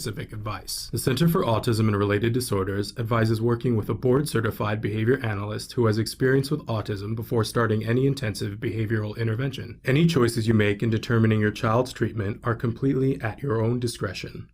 Specific advice. The Center for Autism and Related Disorders advises working with a board-certified behavior analyst who has experience with autism before starting any intensive behavioral intervention. Any choices you make in determining your child's treatment are completely at your own discretion.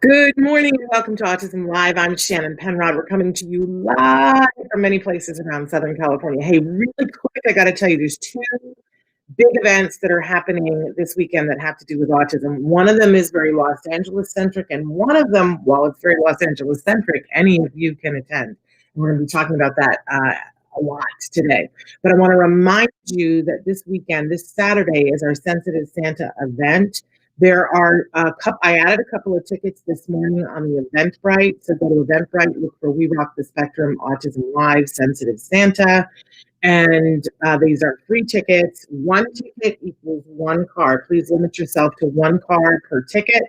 Good morning and welcome to Autism Live. I'm Shannon Penrod. We're coming to you live from many places around Southern California. Hey, really quick, I got to tell you, there's two big events that are happening this weekend that have to do with autism. One of them is very Los Angeles centric, and one of them, while it's very Los Angeles centric, any of you can attend. And we're going to be talking about that a lot today. But I want to remind you that this weekend, this Saturday, is our Sensitive Santa event. There are I added a couple of tickets this morning on the Eventbrite. So go to Eventbrite, look for We Rock the Spectrum Autism Live Sensitive Santa. And these are free tickets. One ticket equals one car. Please limit yourself to one car per ticket.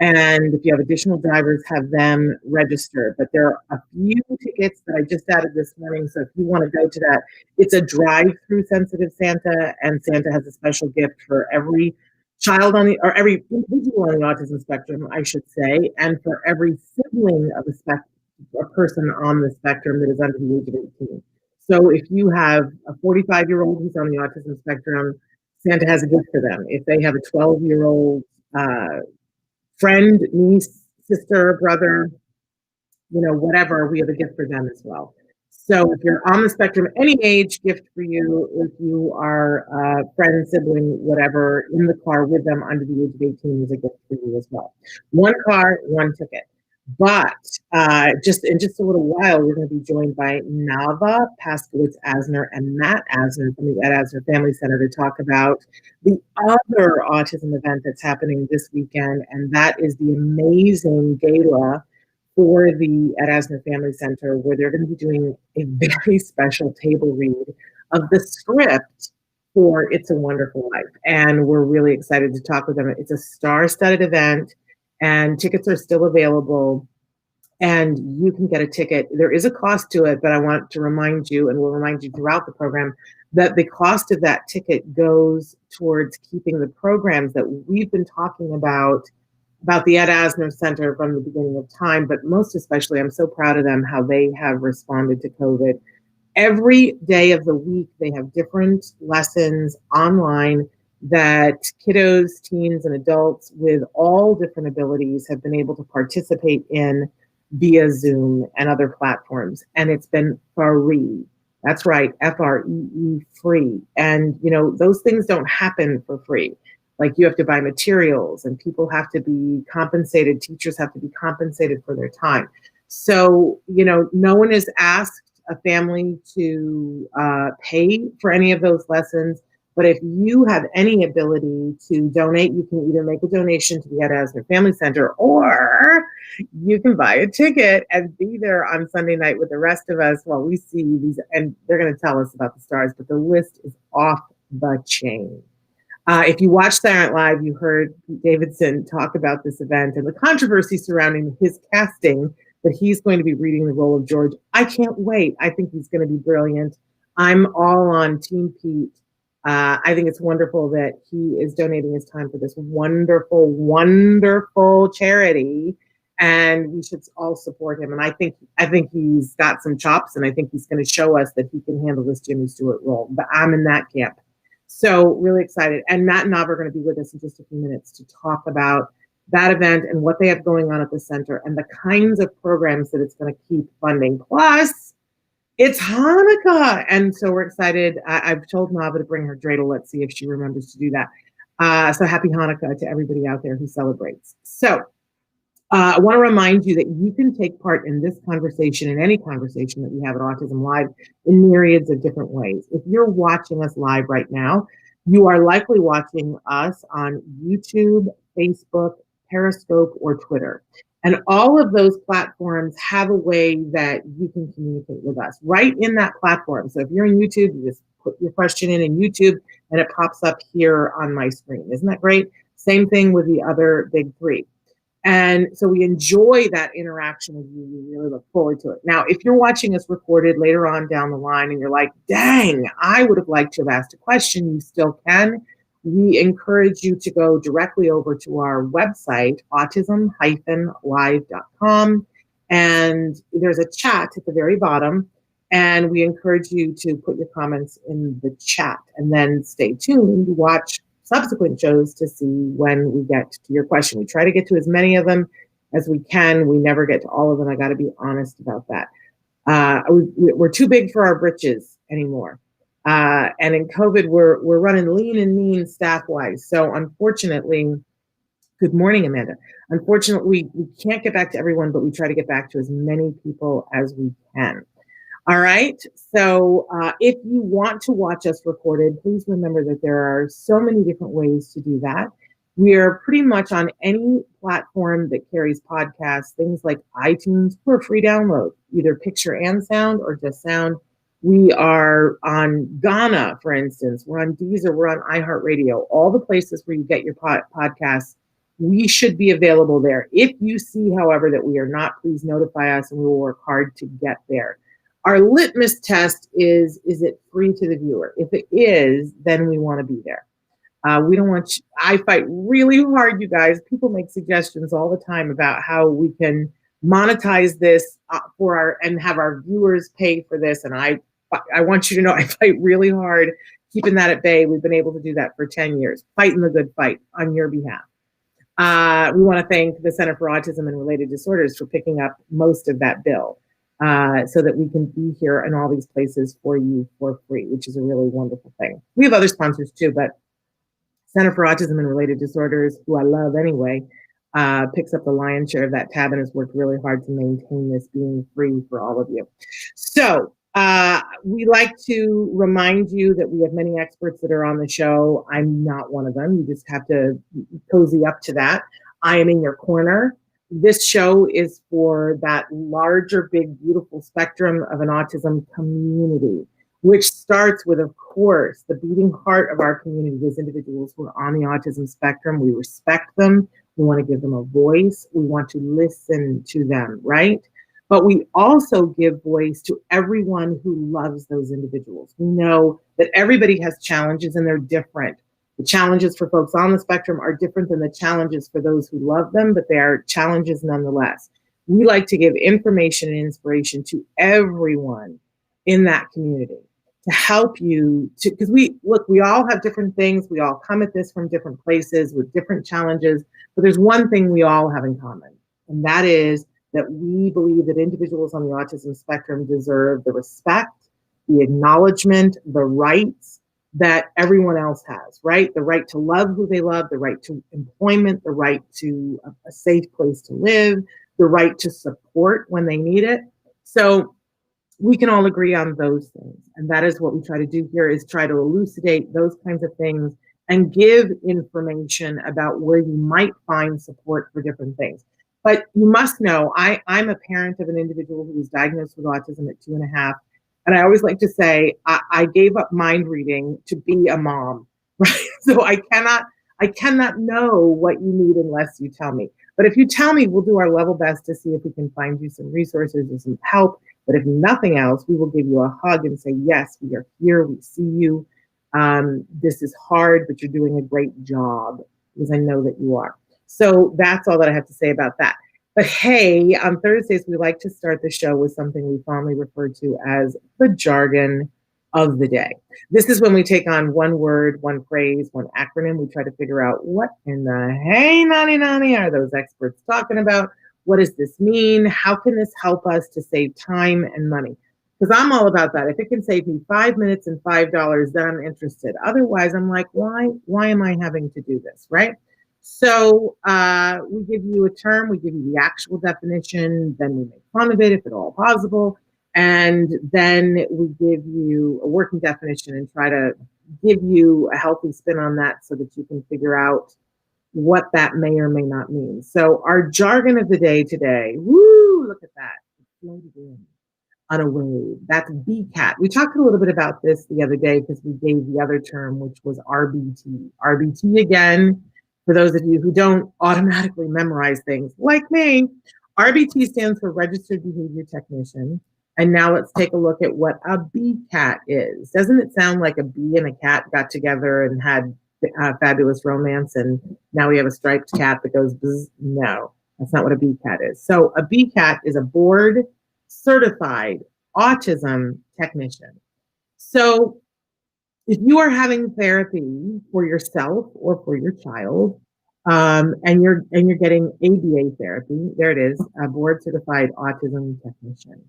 And if you have additional drivers, have them register. But there are a few tickets that I just added this morning. So if you want to go to that, it's a drive-through Sensitive Santa, and Santa has a special gift for every child or every individual on the autism spectrum, I should say, and for every sibling of a person on the spectrum that is under the age of 18. So if you have a 45-year-old who's on the autism spectrum, Santa has a gift for them. If they have a 12-year-old friend, niece, sister, brother, whatever, we have a gift for them as well. So if you're on the spectrum, any age, gift for you. If you are a friend, sibling, whatever, in the car with them under the age of 18 is a gift for you as well. One car, one ticket. But just in just a little while, we're going to be joined by Navah-Paskowitz Asner and Matt Asner from the Ed Asner Family Center to talk about the other autism event that's happening this weekend, and that is the amazing Gala for the Ed Asner Family Center, where they're going to be doing a very special table read of the script for It's a Wonderful Life. And we're really excited to talk with them. It's a star-studded event, and tickets are still available, and you can get a ticket. There is a cost to it, but I want to remind you, and we'll remind you throughout the program, that the cost of that ticket goes towards keeping the programs that we've been talking about the Ed Asner Center from the beginning of time, but most especially, I'm so proud of them, how they have responded to COVID. Every day of the week, they have different lessons online that kiddos, teens, and adults with all different abilities have been able to participate in via Zoom and other platforms. And it's been free. That's right, F-R-E-E, free. And, those things don't happen for free. Like, you have to buy materials, and people have to be compensated. Teachers have to be compensated for their time. So, no one has asked a family to pay for any of those lessons. But if you have any ability to donate, you can either make a donation to the Ed Asner Family Center, or you can buy a ticket and be there on Sunday night with the rest of us while we see these. And they're going to tell us about the stars, but the list is off the chain. If you watched Saturday Night Live, you heard Davidson talk about this event and the controversy surrounding his casting, that he's going to be reading the role of George. I can't wait. I think he's going to be brilliant. I'm all on Team Pete. I think it's wonderful that he is donating his time for this wonderful, wonderful charity, and we should all support him. And I think he's got some chops, and I think he's going to show us that he can handle this Jimmy Stewart role. But I'm in that camp. So really excited. And Matt and Navah are going to be with us in just a few minutes to talk about that event and what they have going on at the center and the kinds of programs that it's going to keep funding. Plus, it's Hanukkah. And so we're excited. I've told Navah to bring her dreidel. Let's see if she remembers to do that. So happy Hanukkah to everybody out there who celebrates. So I want to remind you that you can take part in this conversation and any conversation that we have at Autism Live in myriads of different ways. If you're watching us live right now, you are likely watching us on YouTube, Facebook, Periscope, or Twitter. And all of those platforms have a way that you can communicate with us right in that platform. So if you're in YouTube, you just put your question in YouTube and it pops up here on my screen. Isn't that great? Same thing with the other big three. And so we enjoy that interaction with you. We really look forward to it. Now, if you're watching us recorded later on down the line and you're like, dang, I would have liked to have asked a question, you still can. We encourage you to go directly over to our website, autism-live.com. And there's a chat at the very bottom. And we encourage you to put your comments in the chat and then stay tuned, watch subsequent shows to see when we get to your question. We try to get to as many of them as we can. We never get to all of them. I got to be honest about that. We're too big for our britches anymore. And in COVID, we're running lean and mean staff-wise. So unfortunately, good morning, Amanda. Unfortunately, we can't get back to everyone, but we try to get back to as many people as we can. All right. So if you want to watch us recorded, please remember that there are so many different ways to do that. We are pretty much on any platform that carries podcasts, things like iTunes for free download, either picture and sound or just sound. We are on Gala, for instance. We're on Deezer. We're on iHeartRadio. All the places where you get your podcasts, we should be available there. If you see, however, that we are not, please notify us and we will work hard to get there. Our litmus test is it free to the viewer? If it is, then we want to be there. We don't want, I fight really hard, you guys. People make suggestions all the time about how we can monetize this and have our viewers pay for this. And I want you to know I fight really hard keeping that at bay. We've been able to do that for 10 years, fighting the good fight on your behalf. We want to thank the Center for Autism and Related Disorders for picking up most of that bill. So that we can be here in all these places for you for free, which is a really wonderful thing. We have other sponsors too, but Center for Autism and Related Disorders, who I love anyway, picks up the lion's share of that tab and has worked really hard to maintain this being free for all of you. So we like to remind you that we have many experts that are on the show. I'm not one of them. You just have to cozy up to that. I am in your corner. This show is for that larger, big, beautiful spectrum of an autism community, which starts with, of course, the beating heart of our community, those individuals who are on the autism spectrum. We respect them. We want to give them a voice. We want to listen to them, right? But we also give voice to everyone who loves those individuals. We know that everybody has challenges and they're different. The challenges for folks on the spectrum are different than the challenges for those who love them, but they are challenges nonetheless. We like to give information and inspiration to everyone in that community to help you to, because we all have different things. We all come at this from different places with different challenges, but there's one thing we all have in common, and that is that we believe that individuals on the autism spectrum deserve the respect, the acknowledgement, the rights that everyone else has, right? The right to love who they love, the right to employment, the right to a safe place to live, the right to support when they need it. So we can all agree on those things. And that is what we try to do here, is try to elucidate those kinds of things and give information about where you might find support for different things. But you must know, I'm a parent of an individual who was diagnosed with autism at 2.5. And I always like to say, I gave up mind reading to be a mom, right? So I cannot know what you need unless you tell me. But if you tell me, we'll do our level best to see if we can find you some resources and some help. But if nothing else, we will give you a hug and say, yes, we are here, we see you. This is hard, but you're doing a great job, because I know that you are. So that's all that I have to say about that. But hey, on Thursdays, we like to start the show with something we fondly refer to as the jargon of the day. This is when we take on one word, one phrase, one acronym. We try to figure out what in the hey nani are those experts talking about? What does this mean? How can this help us to save time and money? Because I'm all about that. If it can save me 5 minutes and $5, then I'm interested. Otherwise, I'm like, why am I having to do this, right? So we give you a term, we give you the actual definition, then we make fun of it if at all possible, and then we give you a working definition and try to give you a healthy spin on that so that you can figure out what that may or may not mean. So our jargon of the day today, woo, look at that, it floated in on a wave. That's BCAT. We talked a little bit about this the other day because we gave the other term, which was RBT. RBT, again, for those of you who don't automatically memorize things like me, RBT stands for Registered Behavior Technician. And now let's take a look at what a BCAT is. Doesn't it sound like a bee and a cat got together and had fabulous romance and now we have a striped cat that goes bzz? No, that's not what a BCAT is. So a BCAT is a board certified autism technician. So if you are having therapy for yourself or for your child, and you're getting ABA therapy, there it is, a board certified autism technician.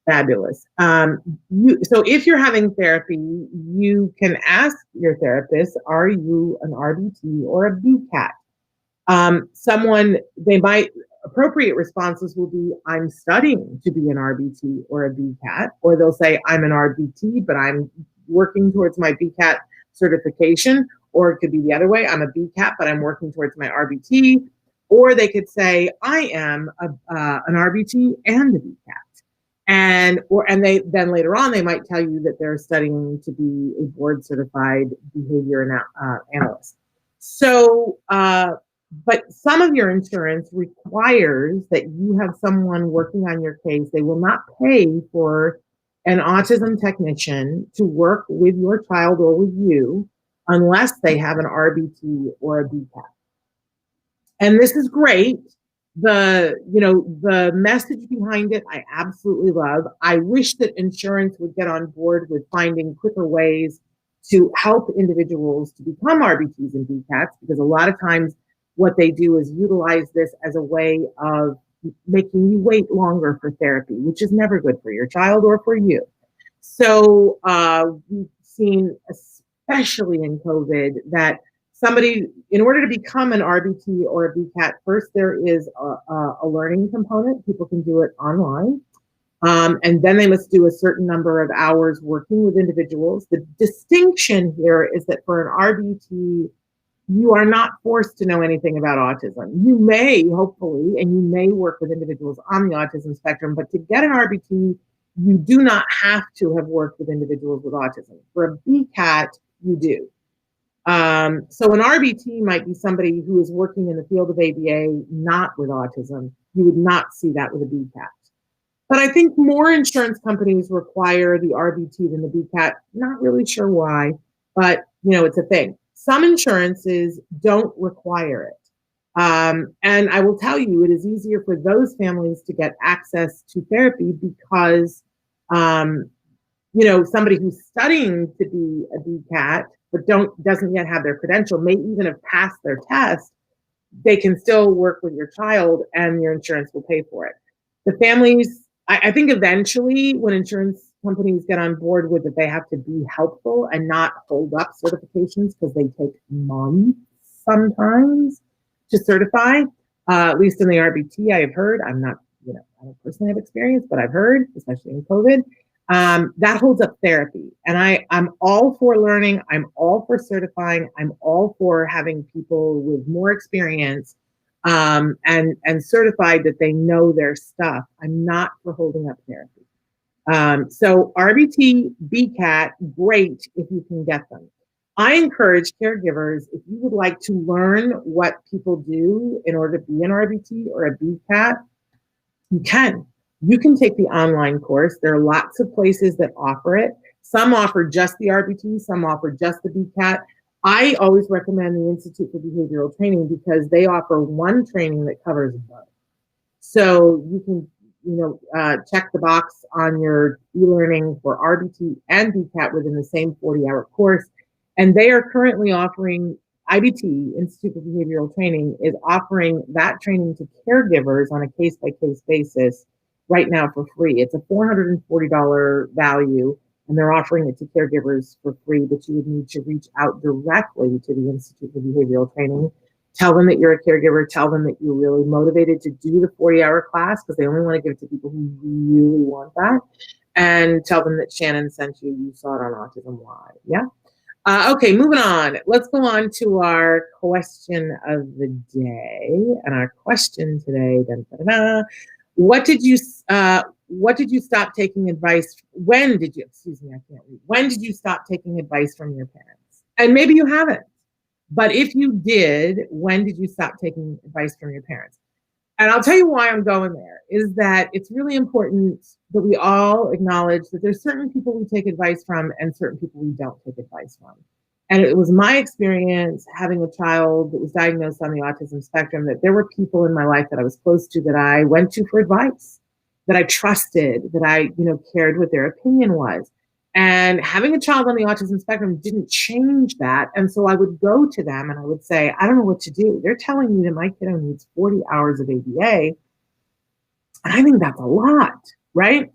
Fabulous. So if you're having therapy, you can ask your therapist, are you an RBT or a BCAT? Appropriate responses will be, I'm studying to be an RBT or a BCAT, or they'll say, I'm an RBT, but I'm working towards my BCAT certification, or it could be the other way, I'm a BCAT, but I'm working towards my RBT, or they could say, I am an RBT and a BCAT. And then later on, they might tell you that they're studying to be a board certified behavior analyst. So, but some of your insurance requires that you have someone working on your case. They will not pay for an autism technician to work with your child or with you unless they have an RBT or a BCAT. And this is great. The message behind it, I absolutely love. I wish that insurance would get on board with finding quicker ways to help individuals to become RBTs and BCATs, because a lot of times what they do is utilize this as a way of making you wait longer for therapy, which is never good for your child or for you. So we've seen, especially in COVID, that somebody, in order to become an RBT or a BCAT, first there is a learning component. People can do it online. And then they must do a certain number of hours working with individuals. The distinction here is that for an RBT, you are not forced to know anything about autism. You may, hopefully, and you may work with individuals on the autism spectrum, but to get an RBT, you do not have to have worked with individuals with autism. For a BCAT, you do. So an RBT might be somebody who is working in the field of ABA, not with autism. You would not see that with a BCAT. But I think more insurance companies require the RBT than the BCAT. Not really sure why, but it's a thing. Some insurances don't require it. And I will tell you, it is easier for those families to get access to therapy because, somebody who's studying to be a BCAT but doesn't yet have their credential, may even have passed their test, they can still work with your child and your insurance will pay for it. The families, I think eventually when insurance companies get on board with it, they have to be helpful and not hold up certifications because they take months sometimes to certify, at least in the RBT I've heard. I'm not, I don't personally have experience, but I've heard, especially in COVID, that holds up therapy. And I'm all for learning. I'm all for certifying. I'm all for having people with more experience and certified that they know their stuff. I'm not for holding up therapy. So RBT, BCAT, great if you can get them. I encourage caregivers, if you would like to learn what people do in order to be an RBT or a BCAT, you can. You can take the online course. There are lots of places that offer it. Some offer just the RBT, some offer just the BCAT. I always recommend the Institute for Behavioral Training because they offer one training that covers both. So you can, check the box on your e-learning for RBT and BCAT within the same 40-hour course. And they are currently offering, IBT, Institute for Behavioral Training, is offering that training to caregivers on a case-by-case basis right now for free. It's a $440 value, and they're offering it to caregivers for free, but you would need to reach out directly to the Institute for Behavioral Training. Tell them that you're a caregiver. Tell them that you're really motivated to do the 40-hour class because they only want to give it to people who really want that. And tell them that Shannon sent you. You saw it on Autism Live. Yeah. Okay, moving on. Let's go on to our question of the day. And our question today, dun, dun, dun, dun, what did you stop taking advice? When did you, excuse me, I can't read. When did you stop taking advice from your parents? And maybe you haven't, but if you did, when did you stop taking advice from your parents? And I'll tell you why I'm going there, is that it's really important that we all acknowledge that there's certain people we take advice from and certain people we don't take advice from. And it was my experience having a child that was diagnosed on the autism spectrum that there were people in my life that I was close to that I went to for advice, that I trusted, that I, cared what their opinion was. And having a child on the autism spectrum didn't change that. And so I would go to them and I would say, I don't know what to do. They're telling me that my kiddo needs 40 hours of ABA. And I think that's a lot, right?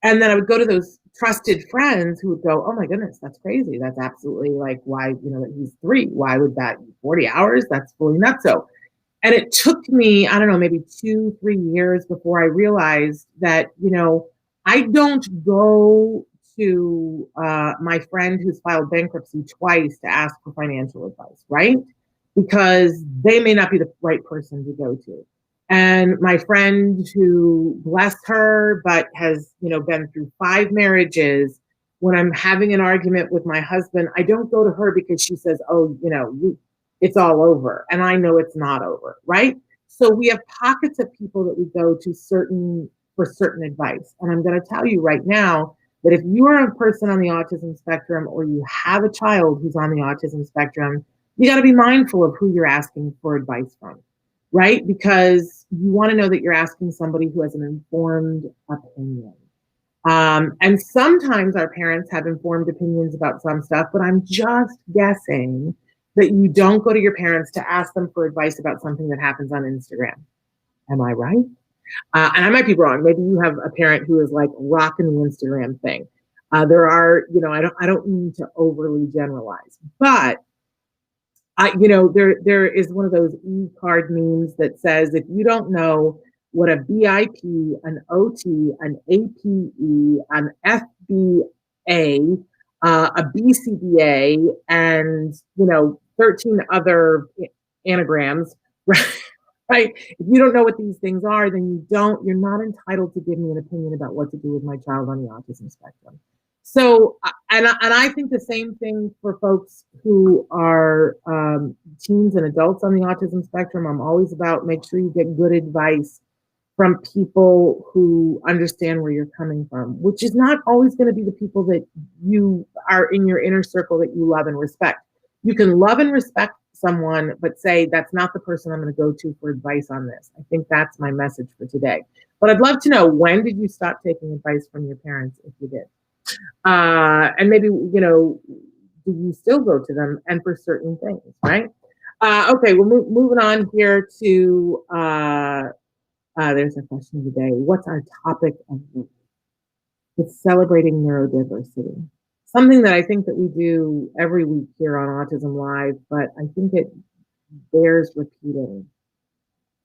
And then I would go to those trusted friends who would go, oh my goodness, that's crazy. That's absolutely like why, he's 3. Why would that be 40 hours? That's fully nutso. And it took me, I don't know, maybe 2-3 years before I realized that, I don't go to my friend who's filed bankruptcy twice to ask for financial advice, right? Because they may not be the right person to go to. And my friend who, bless her, but has, been through 5 marriages, when I'm having an argument with my husband, I don't go to her because she says, oh, it's all over. And I know it's not over, right? So we have pockets of people that we go to for certain advice. And I'm going to tell you right now that if you are a person on the autism spectrum or you have a child who's on the autism spectrum, you got to be mindful of who you're asking for advice from, right? Because you want to know that you're asking somebody who has an informed opinion. And sometimes our parents have informed opinions about some stuff, but I'm just guessing that you don't go to your parents to ask them for advice about something that happens on Instagram. Am I right? And I might be wrong. Maybe you have a parent who is like rocking the Instagram thing. There are, I don't mean to overly generalize, but there is one of those e-card memes that says, if you don't know what a BIP, an OT, an APE, an FBA, a BCBA, and 13 other anagrams, right? If you don't know what these things are, then you're not entitled to give me an opinion about what to do with my child on the autism spectrum. So, and I think the same thing for folks who are teens and adults on the autism spectrum. I'm always about make sure you get good advice from people who understand where you're coming from, which is not always going to be the people that you are in your inner circle that you love and respect. You can love and respect someone, but say, that's not the person I'm going to go to for advice on this. I think that's my message for today. But I'd love to know, when did you stop taking advice from your parents, if you did? And maybe, do you still go to them and for certain things, right? Okay, we're moving on here to, there's a question of the day. What's our topic of the week? It's celebrating neurodiversity. Something that I think that we do every week here on Autism Live, but I think it bears repeating,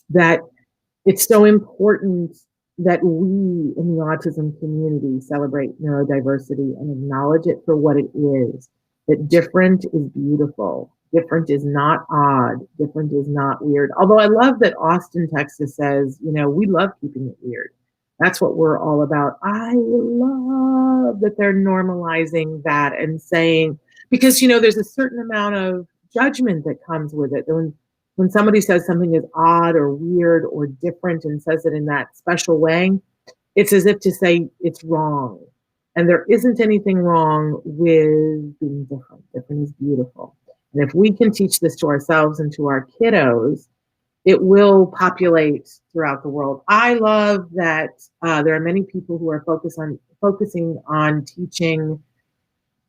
that it's so important that we in the autism community celebrate neurodiversity and acknowledge it for what it is, that different is beautiful. Different is not odd. Different is not weird. Although I love that Austin, Texas says, we love keeping it weird. That's what we're all about. I love that they're normalizing that and saying, because, there's a certain amount of judgment that comes with it. When somebody says something is odd or weird or different and says it in that special way, it's as if to say it's wrong. And there isn't anything wrong with being different. Different is beautiful. And if we can teach this to ourselves and to our kiddos, it will populate throughout the world. I love that there are many people who are focusing on teaching,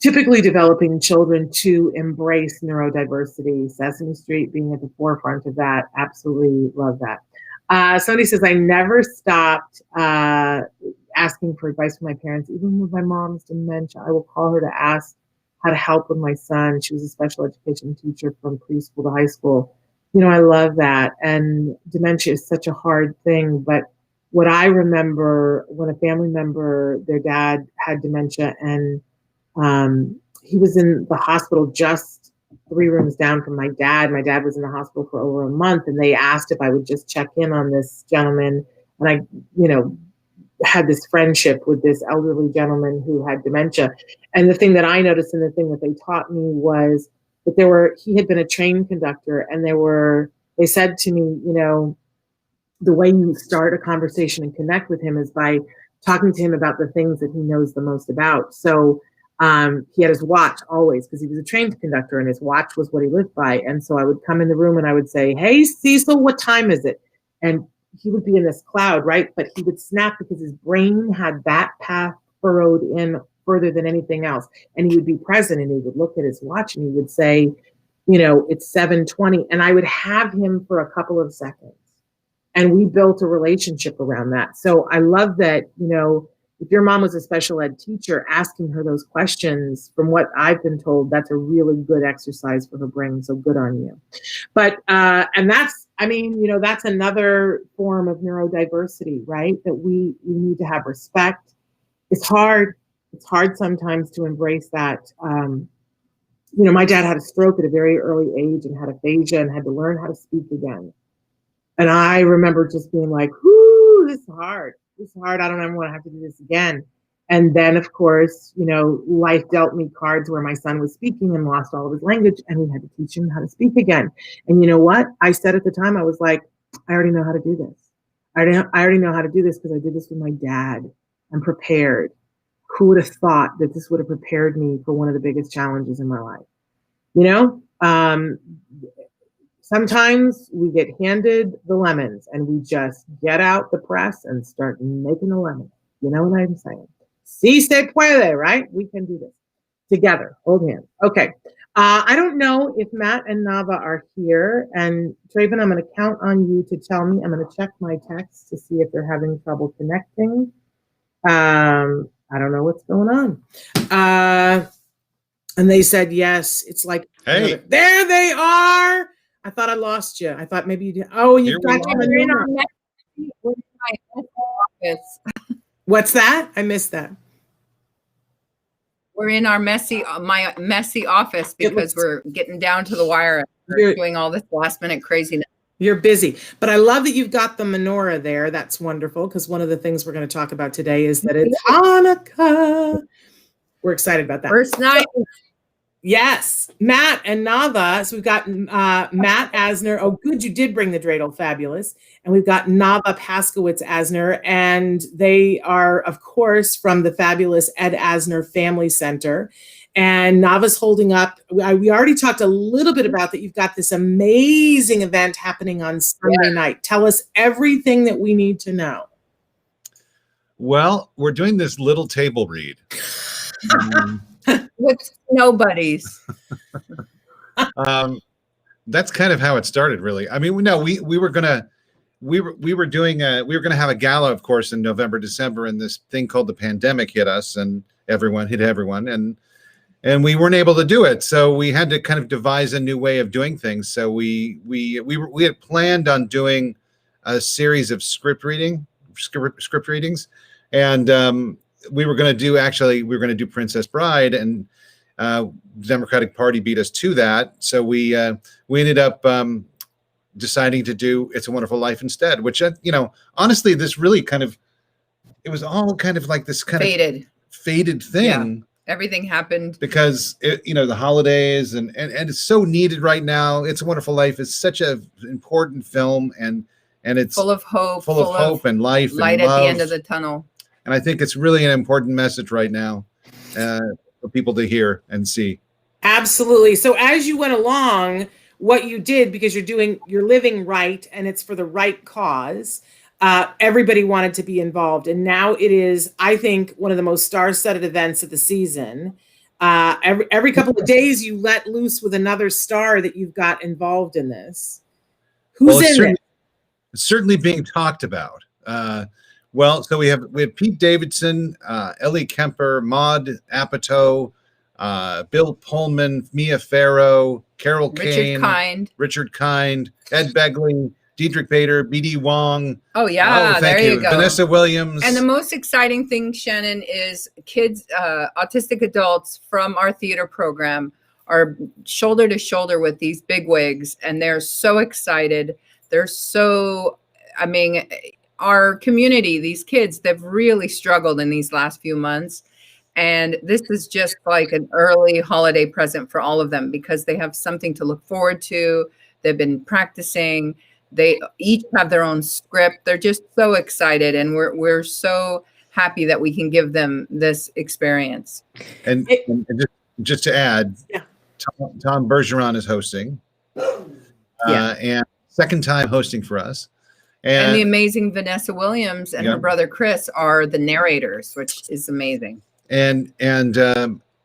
typically developing children to embrace neurodiversity. Sesame Street being at the forefront of that. Absolutely love that. Somebody says, I never stopped asking for advice from my parents, even with my mom's dementia. I will call her to ask how to help with my son. She was a special education teacher from preschool to high school. I love that. And dementia is such a hard thing. But what I remember when a family member, their dad had dementia, and he was in the hospital just 3 rooms down from my dad. My dad was in the hospital for over a month, and they asked if I would just check in on this gentleman. And I, had this friendship with this elderly gentleman who had dementia. And the thing that I noticed and the thing that they taught me was that he had been a train conductor, and they said to me, the way you start a conversation and connect with him is by talking to him about the things that he knows the most about. So he had his watch always, because he was a train conductor, and his watch was what he lived by. And so I would come in the room and I would say, "Hey, Cecil, what time is it?" And he would be in this cloud, right? But he would snap because his brain had that path furrowed in further than anything else. And he would be present, and he would look at his watch and he would say, "It's 7:20. And I would have him for a couple of seconds. And we built a relationship around that. So I love that, if your mom was a special ed teacher, asking her those questions, from what I've been told, that's a really good exercise for her brain. So good on you. But, and that's another form of neurodiversity, right? That we need to have respect. It's hard. It's hard sometimes to embrace that. My dad had a stroke at a very early age and had aphasia and had to learn how to speak again. And I remember just being like, whoo, this is hard. This is hard. I don't ever want to have to do this again. And then, of course, life dealt me cards where my son was speaking and lost all of his language, and we had to teach him how to speak again. And you know what? I said at the time, I was like, I already know how to do this. I already know how to do this because I did this with my dad. I'm prepared. Who would have thought that this would have prepared me for one of the biggest challenges in my life? Sometimes we get handed the lemons and we just get out the press and start making the lemon. You know what I'm saying? Si se puede, right? We can do this together. Hold hands. Okay. I don't know if Matt and Navah are here. And Traven, I'm going to count on you to tell me. I'm going to check my texts to see if they're having trouble connecting. I don't know what's going on. And they said yes. It's like, hey, there they are. I thought I lost you. I thought maybe you did. Oh, you've got We're in our office. What's that? I missed that. We're in our my messy office because we're getting down to the wire. We're doing all this last minute craziness. You're busy, but I love that you've got the menorah there. That's wonderful, because one of the things we're going to talk about today is that it's Hanukkah. We're excited about that. First night. Yes, Matt and Navah. So we've got Matt Asner. Oh, good, you did bring the dreidel. Fabulous. And we've got Navah-Paskowitz Asner, and they are, of course, from the fabulous Ed Asner Family Center. And Navah's holding up. We already talked a little bit about that. You've got this amazing event happening on Sunday night. Tell us everything that we need to know. Well, we're doing this little table read. With nobodies. That's kind of how it started, really. I mean, no, we were gonna have a gala, of course, in November, December, and this thing called the pandemic hit us, and hit everyone, and we weren't able to do it. So we had to kind of devise a new way of doing things. So we had planned on doing a series of script readings, and we were going to do Princess Bride, and the Democratic Party beat us to that. So we ended up deciding to do It's a Wonderful Life instead, which, honestly, this really it was all kind of like this kind of faded thing. Yeah. Everything happened because the holidays and it's so needed right now. It's a Wonderful Life is such an important film, and it's full of hope and life, light and love. At the end of the tunnel. And I think it's really an important message right now for people to hear and see. Absolutely. So as you went along, what you did, because you're living right, and it's for the right cause, everybody wanted to be involved. And now it is, I think, one of the most star-studded events of the season. Every couple of days you let loose with another star that you've got involved in this. Who's in it? It's certainly being talked about. Well, so we have Pete Davidson, Ellie Kemper, Maud Apatow, Bill Pullman, Mia Farrow, Carol Kane, Richard Kind, Ed Begley, Diedrich Bader, BD Wong. Oh yeah, thank there you go. Vanessa Williams. And the most exciting thing, Shannon, is kids, autistic adults from our theater program are shoulder to shoulder with these bigwigs, and they're so excited. They're so, I mean, our community, these kids, they've really struggled in these last few months. And this is just like an early holiday present for all of them because they have something to look forward to. They've been practicing. They each have their own script. They're just so excited, and we're so happy that we can give them this experience. And just to add, Tom Bergeron is hosting, and second time hosting for us. And the amazing Vanessa Williams and her brother Chris are the narrators, which is amazing. And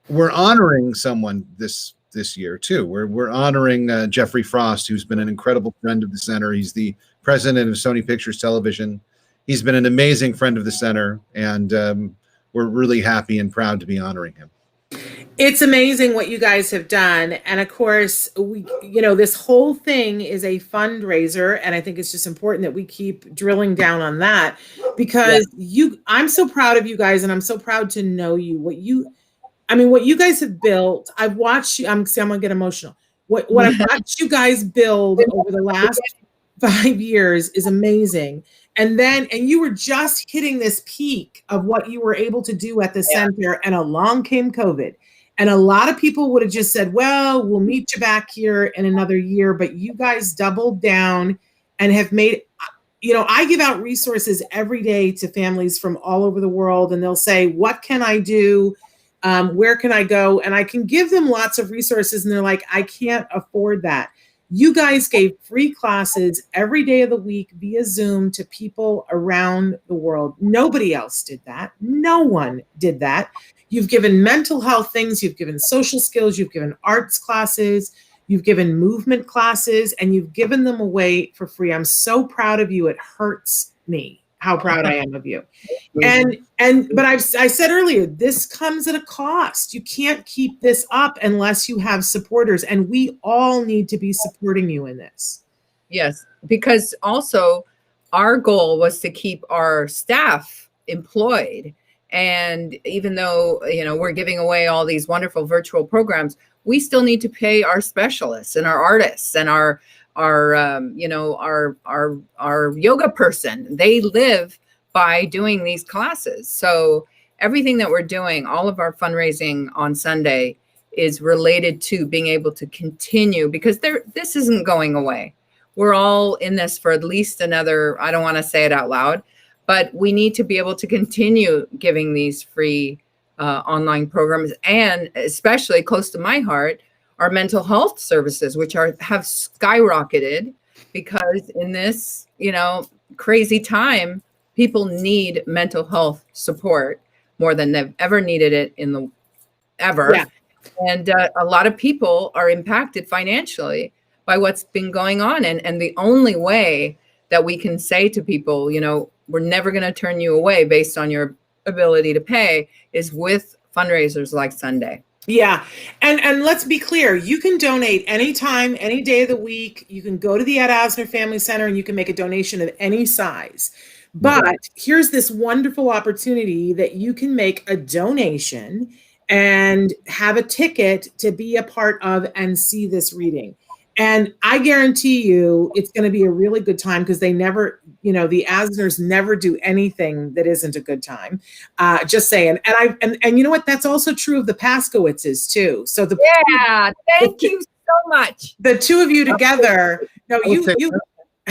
we're honoring someone this year too. We're honoring Jeffrey Frost, who's been an incredible friend of the center. He's the president of Sony Pictures Television. He's been an amazing friend of the center, and we're really happy and proud to be honoring him. It's amazing what you guys have done. And of course, this whole thing is a fundraiser. And I think it's just important that we keep drilling down on that because I'm so proud of you guys, and I'm so proud to know you. What you guys have built, I've watched you. I'm going to get emotional. What I've watched you guys build over the last 5 years is amazing. And you were just hitting this peak of what you were able to do at the center, and along came COVID. And a lot of people would have just said, well, we'll meet you back here in another year. But you guys doubled down and have made, I give out resources every day to families from all over the world. And they'll say, what can I do? Where can I go? And I can give them lots of resources. And they're like, I can't afford that. You guys gave free classes every day of the week via Zoom to people around the world. Nobody else did that. No one did that. You've given mental health things. You've given social skills. You've given arts classes. You've given movement classes, and you've given them away for free. I'm so proud of you. It hurts me how proud I am of you. But I said earlier, this comes at a cost. You can't keep this up unless you have supporters, and we all need to be supporting you in this. Yes, because also our goal was to keep our staff employed. And even though, we're giving away all these wonderful virtual programs, we still need to pay our specialists and our artists and our yoga person. They live by doing these classes. So everything that we're doing, all of our fundraising on Sunday is related to being able to continue, because this isn't going away. We're all in this for at least another, I don't want to say it out loud, but we need to be able to continue giving these free online programs, and especially close to my heart, our mental health services, which have skyrocketed because in this, crazy time, people need mental health support more than they've ever needed it ever. Yeah. And a lot of people are impacted financially by what's been going on. And the only way that we can say to people, we're never going to turn you away based on your ability to pay is with fundraisers like Sunday. Yeah. And let's be clear, you can donate anytime, any day of the week. You can go to the Ed Asner Family Center and you can make a donation of any size. But here's this wonderful opportunity that you can make a donation and have a ticket to be a part of and see this reading. And I guarantee you it's going to be a really good time, because they never, the Asners never do anything that isn't a good time. Just saying. And you know what? That's also true of the Paskowitzes too. So thank you so much. The two of you together. No,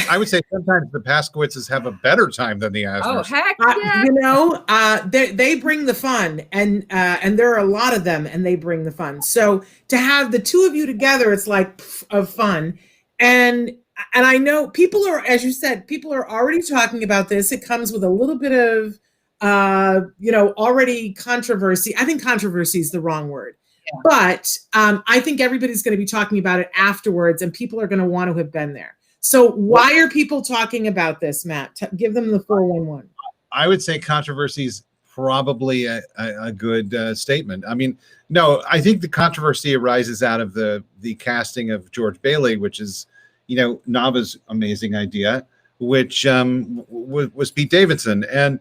I would say sometimes the Paskowitzes have a better time than the Asners. Oh, heck yeah. They bring the fun, and there are a lot of them, and they bring the fun. So to have the two of you together, it's like of fun. And I know people are, as you said, people are already talking about this. It comes with a little bit of, already controversy. I think controversy is the wrong word. Yeah. But I think everybody's going to be talking about it afterwards, and people are going to want to have been there. So why are people talking about this, Matt? Give them the 411. I would say controversy is probably a good statement. I mean, no, I think the controversy arises out of the casting of George Bailey, which is, Navah's amazing idea, which was Pete Davidson.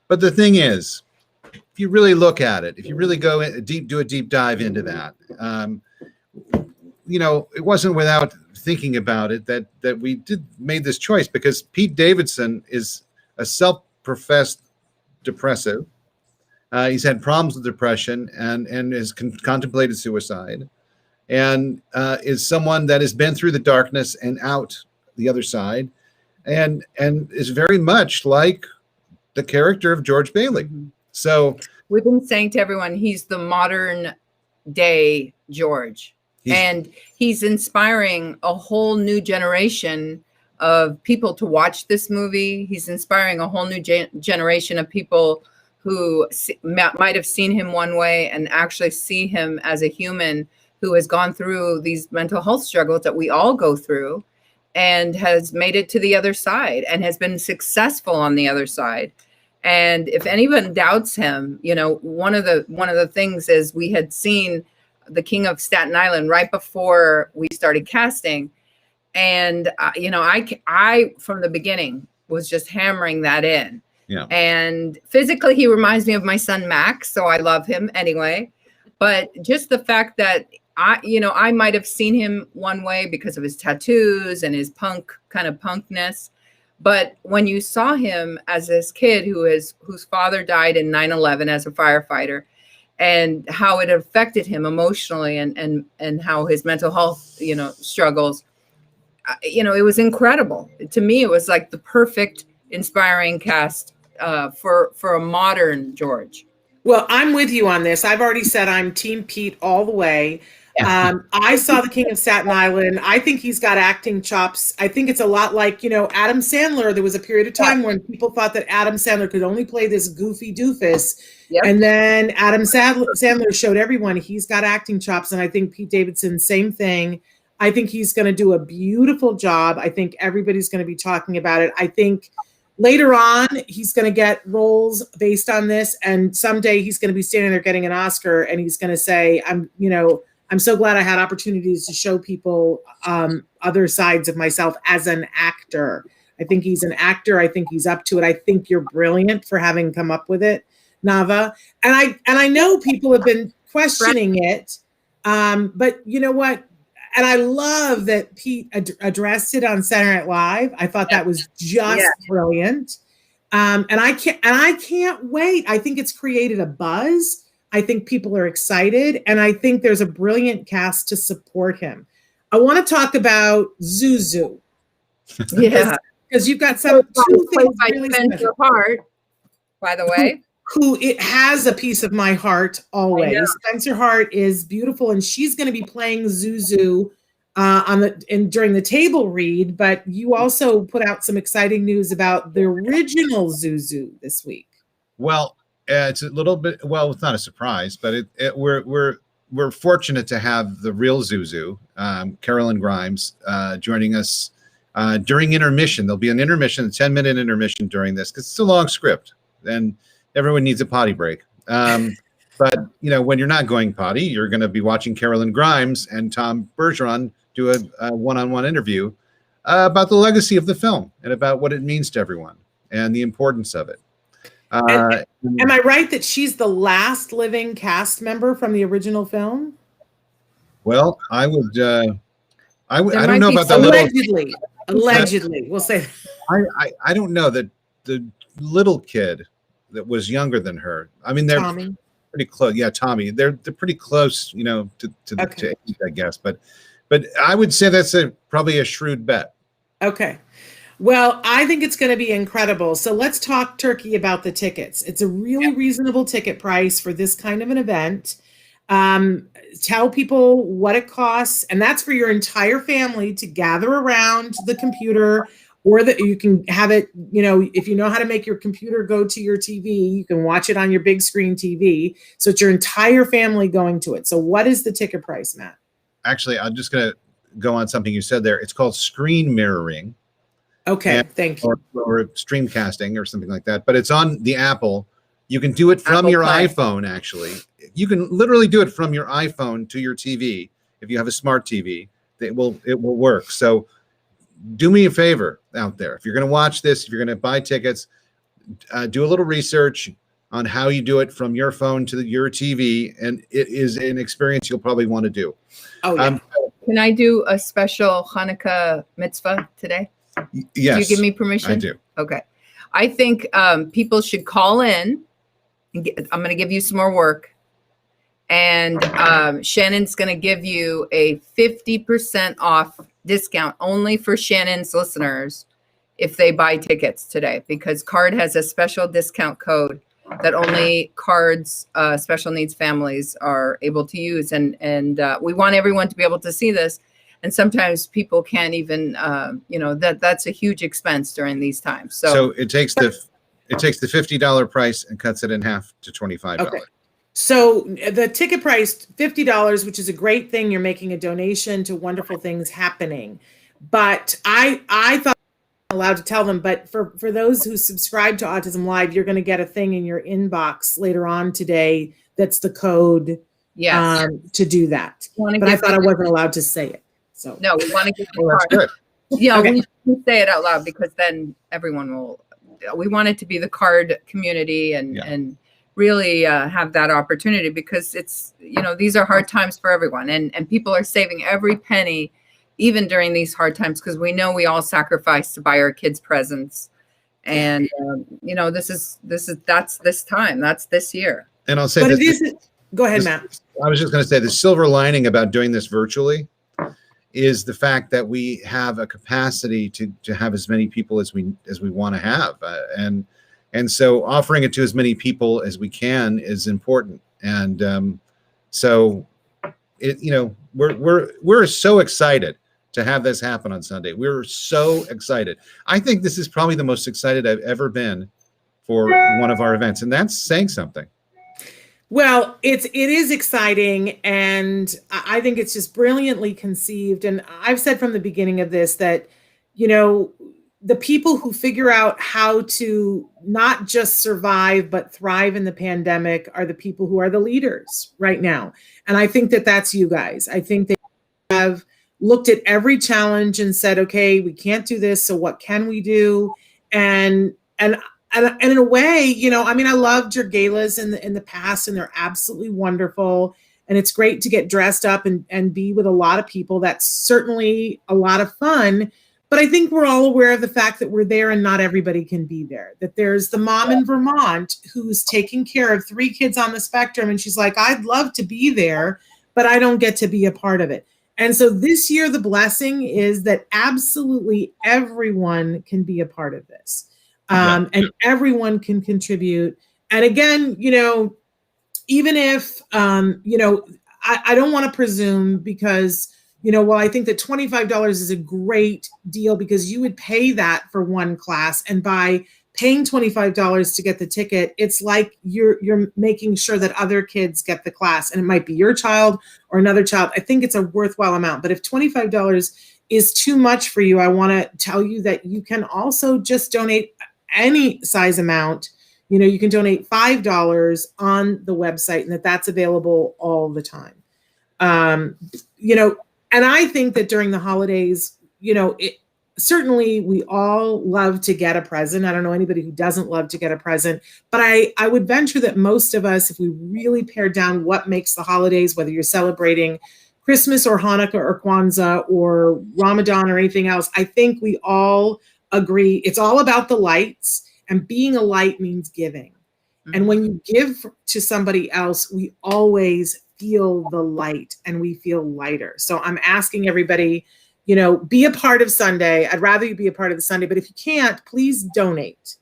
But the thing is, if you really look at it, if you really do a deep dive into that, it wasn't without thinking about it that we made this choice, because Pete Davidson is a self-professed depressive. He's had problems with depression and has contemplated suicide, and is someone that has been through the darkness and out the other side, and is very much like the character of George Bailey. Mm-hmm. So we've been saying to everyone, he's the modern day George, and he's inspiring a whole new generation of people to watch this movie. He's inspiring a whole new generation of people who might have seen him one way and actually see him as a human who has gone through these mental health struggles that we all go through, and has made it to the other side and has been successful on the other side. And if anyone doubts him, one of the things is, we had seen The King of Staten Island right before we started casting. And, I from the beginning was just hammering that in. Yeah. And physically, he reminds me of my son, Max. So I love him anyway. But just the fact that I might have seen him one way because of his tattoos and his punkness. But when you saw him as this kid whose father died in 9/11 as a firefighter, and how it affected him emotionally, and how his mental health, struggles, it was incredible. To me, it was like the perfect, inspiring cast for a modern George. Well, I'm with you on this. I've already said I'm Team Pete all the way. I saw The King of Staten Island. I think he's got acting chops. I think it's a lot like, Adam Sandler. There was a period of time when people thought that Adam Sandler could only play this goofy doofus. Yep. And then Adam Sandler showed everyone he's got acting chops. And I think Pete Davidson, same thing. I think he's going to do a beautiful job. I think everybody's going to be talking about it. I think later on, he's going to get roles based on this. And someday he's going to be standing there getting an Oscar, and he's going to say, I'm so glad I had opportunities to show people other sides of myself as an actor. I think he's an actor. I think he's up to it. I think you're brilliant for having come up with it, Navah. And I know people have been questioning it, but you know what? And I love that Pete addressed it on Saturday Night Live. I thought that was just brilliant. And I can't wait. I think it's created a buzz. I think people are excited, and I think there's a brilliant cast to support him. I want to talk about Zuzu. Yeah. Because you've got two things really Spencer Hart, by the way. Who it has a piece of my heart always. Spencer Hart is beautiful, and she's going to be playing Zuzu during the table read, but you also put out some exciting news about the original Zuzu this week. Well, it's a little bit, it's not a surprise, but we're fortunate to have the real Zuzu, Carolyn Grimes, joining us during intermission. There'll be an intermission, a 10-minute intermission during this, because it's a long script and everyone needs a potty break. But when you're not going potty, you're going to be watching Carolyn Grimes and Tom Bergeron do a one-on-one interview about the legacy of the film and about what it means to everyone and the importance of it. Am I right that she's the last living cast member from the original film? Well, I don't know about that. Allegedly, we'll say. I don't know that the little kid that was younger than her. I mean, they're Tommy. Pretty close. Yeah, Tommy. They're pretty close, to age, I guess. But I would say that's probably a shrewd bet. Okay. Well, I think it's going to be incredible. So let's talk turkey about the tickets. It's a really reasonable ticket price for this kind of an event. Tell people what it costs, and that's for your entire family to gather around the computer, or that you can have it, if you know how to make your computer go to your TV, you can watch it on your big screen TV. So it's your entire family going to it. So what is the ticket price, Matt? Actually, I'm just going to go on something you said there. It's called screen mirroring. Okay, thank you. Or streamcasting or something like that. But it's on the Apple. You can do it from your iPhone, actually. You can literally do it from your iPhone to your TV. If you have a smart TV, it will work. So do me a favor out there. If you're going to watch this, if you're going to buy tickets, do a little research on how you do it from your phone to your TV, and it is an experience you'll probably want to do. Oh, yeah. Can I do a special Hanukkah mitzvah today? Yes. Do you give me permission? I do. Okay. I think people should call in. I'm going to give you some more work. And Shannon's going to give you a 50% off discount only for Shannon's listeners if they buy tickets today, because CARD has a special discount code that only CARD's special needs families are able to use. And we want everyone to be able to see this. And sometimes people can't even, that's a huge expense during these times. So it takes the $50 price and cuts it in half to $25. Okay. So the ticket price, $50, which is a great thing. You're making a donation to wonderful things happening. But I thought I wasn't allowed to tell them, but for those who subscribe to Autism Live, you're going to get a thing in your inbox later on today. That's the code to do that. But I thought I wasn't allowed to say it. So no, we want to get the That's card. good. Yeah, Okay. we should say it out loud because then everyone will. We want it to be the CARD community and really have that opportunity, because it's, these are hard times for everyone, and people are saving every penny, even during these hard times, because we know we all sacrifice to buy our kids presents, and that's this time, that's this year. And I'll say but this. Go ahead, Matt. I was just going to say the silver lining about doing this virtually is the fact that we have a capacity to have as many people as we want to have, and so offering it to as many people as we can is important. And so we're so excited to have this happen on Sunday. We're so excited. I think this is probably the most excited I've ever been for one of our events, and that's saying something. Well, it is exciting, and I think it's just brilliantly conceived. And I've said from the beginning of this that, the people who figure out how to not just survive, but thrive in the pandemic are the people who are the leaders right now. And I think that that's you guys. I think they have looked at every challenge and said, okay, we can't do this. So what can we do? And in a way, I loved your galas in the past, and they're absolutely wonderful. And it's great to get dressed up and be with a lot of people. That's certainly a lot of fun. But I think we're all aware of the fact that we're there and not everybody can be there. That there's the mom in Vermont who's taking care of 3 kids on the spectrum. And she's like, I'd love to be there, but I don't get to be a part of it. And so this year, the blessing is that absolutely everyone can be a part of this. And everyone can contribute. And again, even if, I don't want to presume, because, while I think that $25 is a great deal, because you would pay that for one class, and by paying $25 to get the ticket, it's like you're making sure that other kids get the class, and it might be your child or another child. I think it's a worthwhile amount. But if $25 is too much for you, I want to tell you that you can also just donate any size amount. You can donate $5 on the website, and that's available all the time. And I think that during the holidays, certainly we all love to get a present. I don't know anybody who doesn't love to get a present, but I would venture that most of us, if we really pare down what makes the holidays, whether you're celebrating Christmas or Hanukkah or Kwanzaa or Ramadan or anything else, I think we all agree it's all about the lights, and being a light means giving. Mm-hmm. And when you give to somebody else, we always feel the light and we feel lighter. So I'm asking everybody, be a part of Sunday. I'd rather you be a part of the Sunday, but if you can't, please donate,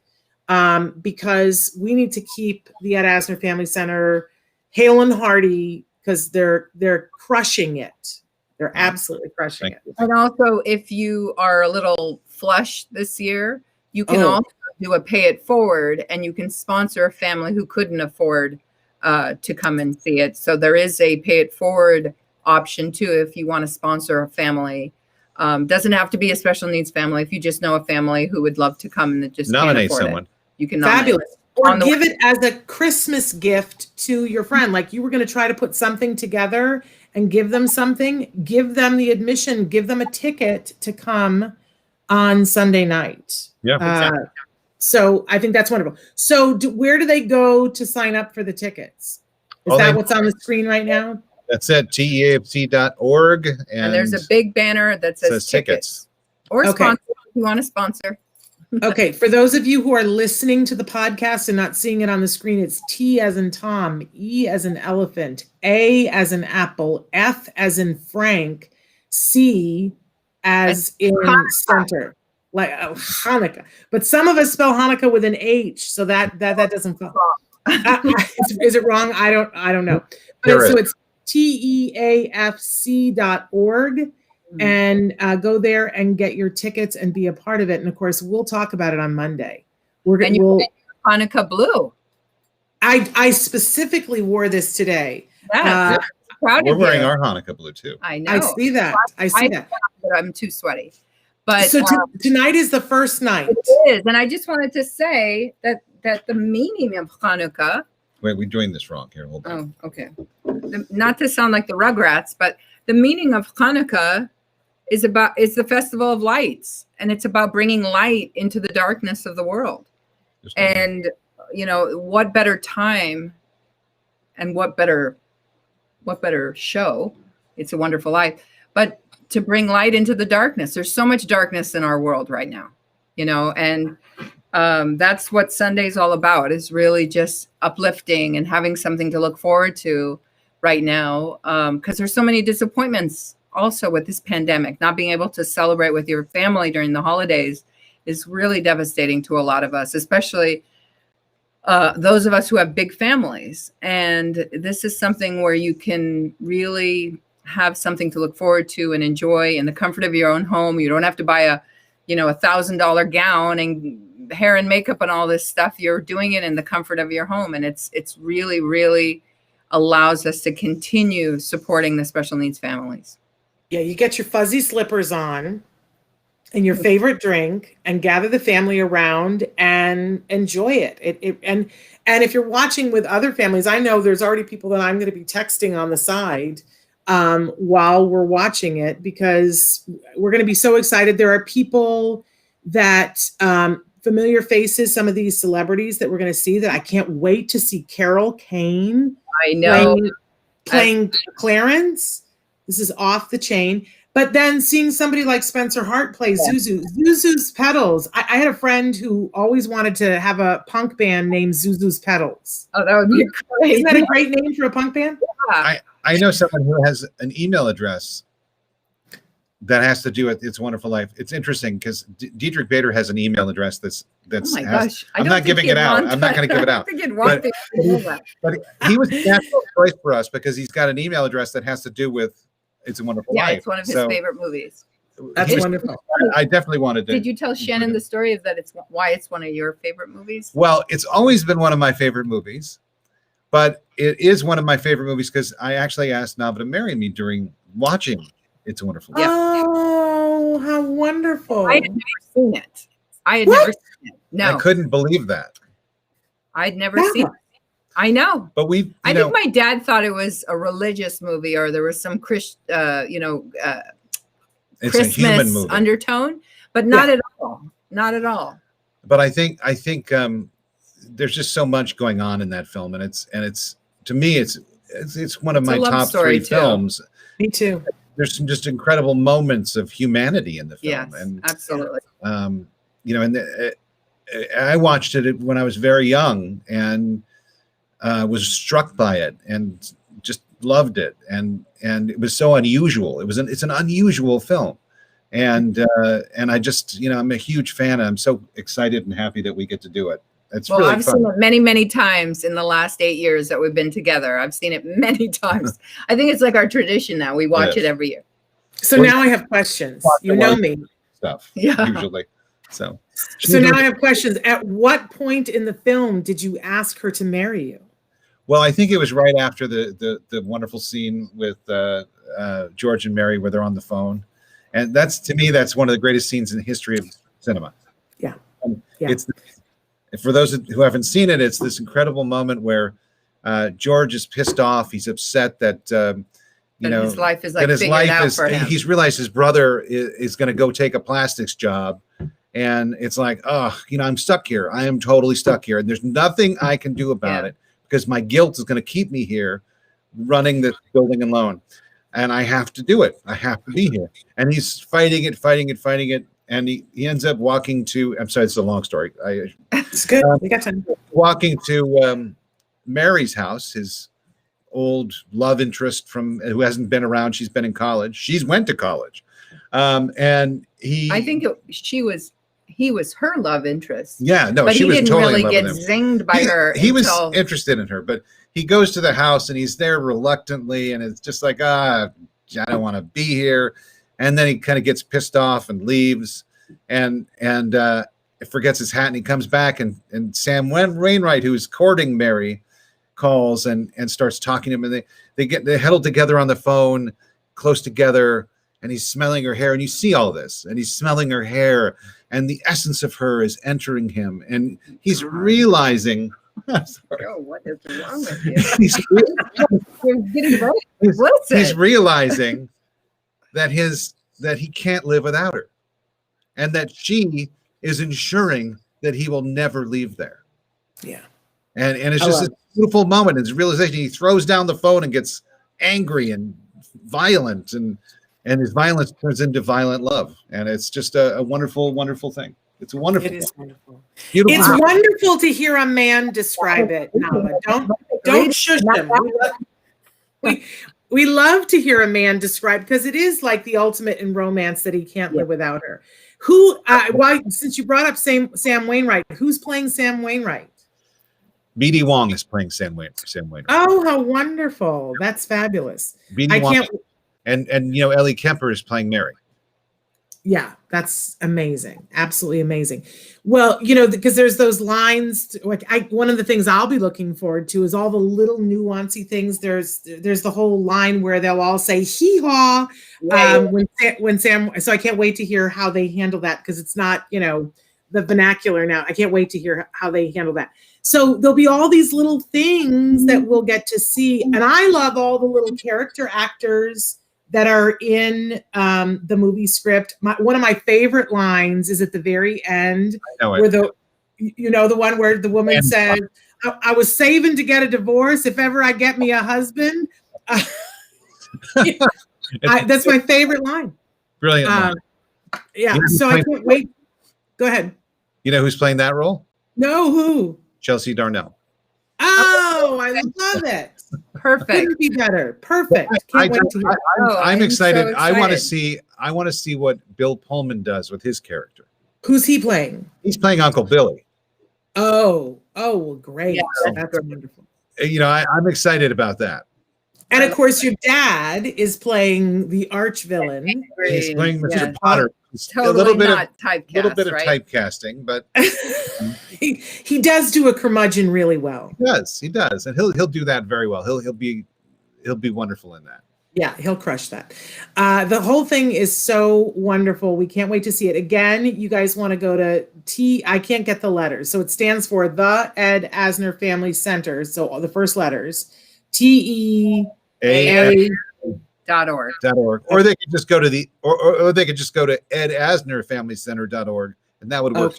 because we need to keep the Ed Asner Family Center hale and hearty, because they're crushing it. They're absolutely crushing it. And also, if you are a little flush this year, you can also do a pay it forward, and you can sponsor a family who couldn't afford to come and see it. So there is a pay it forward option too, if you want to sponsor a family. Doesn't have to be a special needs family. If you just know a family who would love to come and just nominate someone, you can nominate. Fabulous. Or give it as a Christmas gift to your friend. Like you were going to try to put something together and give them something, give them the admission, give them a ticket to come on Sunday night. Yeah. Exactly. So I think that's wonderful. So where do they go to sign up for the tickets? Is that what's on the screen right now? That's at teafc.org. And there's a big banner that says tickets. Or sponsor if you want to sponsor. Okay, for those of you who are listening to the podcast and not seeing it on the screen, it's T as in Tom, E as in elephant, A as in apple, F as in Frank, C as in center, like Hanukkah. But some of us spell Hanukkah with an H, so that doesn't fall. Is it wrong? I don't know. But so it's teafc.org. And go there and get your tickets and be a part of it. And of course, we'll talk about it on Monday. We'll Hanukkah blue. I specifically wore this today. Yeah, we're wearing our Hanukkah blue too. I know. I see that. But I'm too sweaty. But so tonight is the first night. It is, and I just wanted to say that the meaning of Hanukkah. Wait, we're doing this wrong here. Hold on. Oh, okay. Not to sound like the Rugrats, but the meaning of Hanukkah is the festival of lights, and it's about bringing light into the darkness of the world. And what better time and what better show, It's a Wonderful Life, but to bring light into the darkness. There's so much darkness in our world right now, and that's what Sunday's all about, is really just uplifting and having something to look forward to right now, because there's so many disappointments also with this pandemic. Not being able to celebrate with your family during the holidays is really devastating to a lot of us, especially those of us who have big families. And this is something where you can really have something to look forward to and enjoy in the comfort of your own home. You don't have to buy a $1,000 gown and hair and makeup and all this stuff. You're doing it in the comfort of your home. And it's really, really allows us to continue supporting the special needs families. Yeah, you get your fuzzy slippers on and your favorite drink and gather the family around and enjoy it. And if you're watching with other families, I know there's already people that I'm going to be texting on the side while we're watching it, because we're going to be so excited. There are people that familiar faces, some of these celebrities that we're going to see that I can't wait to see. Carol Kane. I know. Playing Clarence. This is off the chain. But then seeing somebody like Spencer Hart play Zuzu. Zuzu's Petals. I had a friend who always wanted to have a punk band named Zuzu's Petals. Oh, that would be great. Isn't that a great name for a punk band? Yeah. I know someone who has an email address that has to do with It's a Wonderful Life. It's interesting because Dietrich Bader has an email address that's. Oh my gosh! I'm not giving it out. I'm not going to give it out. But he was a natural choice for us because he's got an email address that has to do with It's a Wonderful Life. Yeah, it's one of his favorite movies. That's wonderful. I definitely wanted to. Did you tell Shannon the story of that? It's why it's one of your favorite movies? Well, it's always been one of my favorite movies, but it is one of my favorite movies because I actually asked Navah to marry me during watching It's a Wonderful Life. Oh, how wonderful! I had never seen it. Never seen it. No, I couldn't believe that. I'd never seen it. I know. But I think my dad thought it was a religious movie, or there was some it's Christmas a human movie undertone, but not at all. Not at all. But I think there's just so much going on in that film, and it's to me it's one of my top 3 films. Me too. There's some just incredible moments of humanity in the film. Yes, and absolutely. I watched it when I was very young and was struck by it and just loved it. And it was so unusual. It's an unusual film. And I just, I'm a huge fan. I'm so excited and happy that we get to do it. It's really I've fun. seen it many, many times in the last 8 years that we've been together. I've seen it many times. I think it's like our tradition now. We watch it every year. So now I have questions. You know me. Stuff. Yeah. Usually. So now I have questions. At what point in the film did you ask her to marry you? Well, I think it was right after the wonderful scene with George and Mary where they're on the phone. And to me, that's one of the greatest scenes in the history of cinema. Yeah. It's for those who haven't seen it, it's this incredible moment where George is pissed off. He's upset that you But know, his life is like that his figured life out is, for him. he's realized his brother is going to go take a plastics job. And it's like, oh, you know, I'm stuck here. I am totally stuck here. And there's nothing I can do about it because my guilt is going to keep me here running this building alone. And I have to do it. I have to be here. And he's fighting it. And he ends up walking to, I'm sorry, it's a long story. It's good. We got time. Walking to Mary's house, his old love interest who hasn't been around. She's been in college. She's went to college. And I think he was her love interest. Yeah, no, but she he was didn't totally really in get love with him. zinged by her. He was interested in her, but he goes to the house and he's there reluctantly, and it's just like, I don't want to be here. And then he kind of gets pissed off and leaves, and forgets his hat, and he comes back, and Sam Wainwright, who's courting Mary, calls and starts talking to him, and they huddle together on the phone, close together, and he's smelling her hair, and you see all this, and he's smelling her hair, and the essence of her is entering him, and he's realizing. Oh, what is wrong with you? He's realizing that he can't live without her, and that she is ensuring that he will never leave there. Yeah. And it's just a beautiful moment. It's a realization. He throws down the phone and gets angry and violent, and his violence turns into violent love. And it's just a wonderful, wonderful thing. It's wonderful. It is wonderful. Beautiful. It's wonderful to hear a man describe it, Navah. Don't shush him. We love to hear a man describe, because it is like the ultimate in romance that he can't live without her. Since you brought up Sam Wainwright, who's playing Sam Wainwright? B.D. Wong is playing Sam Wainwright. Oh, how wonderful. That's fabulous. B.D. Wong and Ellie Kemper is playing Mary. Yeah, that's amazing. Absolutely amazing. Well, because there's those lines, one of the things I'll be looking forward to is all the little nuancy things. There's the whole line where they'll all say hee-haw when Sam, so I can't wait to hear how they handle that, because it's not, the vernacular now. I can't wait to hear how they handle that. So there'll be all these little things that we'll get to see. And I love all the little character actors that are in the movie script. One of my favorite lines is at the very end, where the one where the woman said, I was saving to get a divorce if ever I get me a husband. That's my favorite line. Brilliant line. Yeah, so I can't wait. Go ahead. You know who's playing that role? No, who? Chelsea Darnell. Oh, I love it. Perfect. Couldn't be better. Perfect. Can't wait to hear. I'm excited. So I want to see what Bill Pullman does with his character. Who's he playing? He's playing Uncle Billy. Oh, well, great. Yeah. That's wonderful. I'm excited about that. And of course, your dad is playing the arch villain. He's playing Mr. Potter. Totally a little bit not of typecasting, but he does do a curmudgeon really well. He does, and he'll do that very well. He'll be wonderful in that. Yeah, he'll crush that. The whole thing is so wonderful. We can't wait to see it. Again, you guys want to go to I can't get the letters, so it stands for the Ed Asner Family Center. So the first letters, TEA. .org. Or they could just go to or they could just go to edasnerfamilycenter.org, and that would work.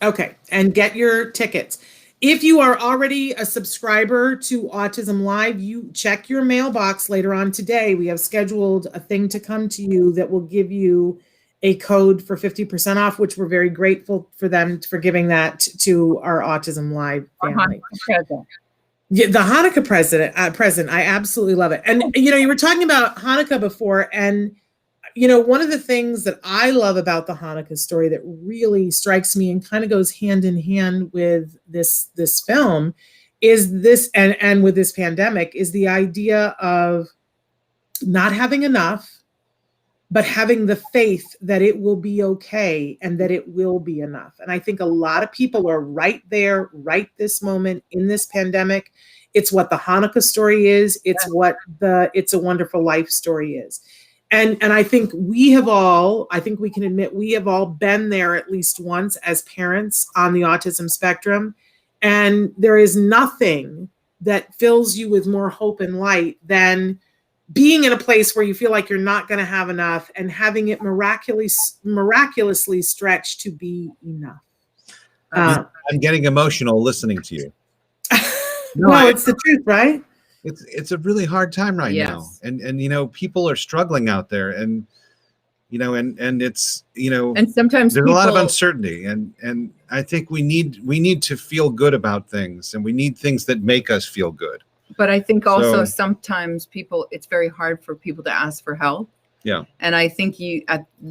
Okay, and get your tickets. If you are already a subscriber to Autism Live, you check your mailbox later on today. We have scheduled a thing to come to you that will give you a code for 50% off, which we're very grateful for them for giving that to our Autism Live family. Yeah, the Hanukkah present, I absolutely love it. And, you were talking about Hanukkah before, and, one of the things that I love about the Hanukkah story that really strikes me and kind of goes hand in hand with this film is this, and with this pandemic, is the idea of not having enough, but having the faith that it will be okay and that it will be enough. And I think a lot of people are right there, right this moment in this pandemic. It's what the Hanukkah story is. It's what the It's a Wonderful Life story is. And I think we can admit we have all been there at least once as parents on the autism spectrum. And there is nothing that fills you with more hope and light than being in a place where you feel like you're not going to have enough and having it miraculously stretched to be enough. I'm getting emotional listening to you. No, it's the truth, right? It's a really hard time right now, and you know, people are struggling out there, and you know, and it's, you know, and sometimes there's a lot of uncertainty, and I think we need to feel good about things, and we need things that make us feel good. But I think also sometimes it's very hard for people to ask for help. Yeah. And I think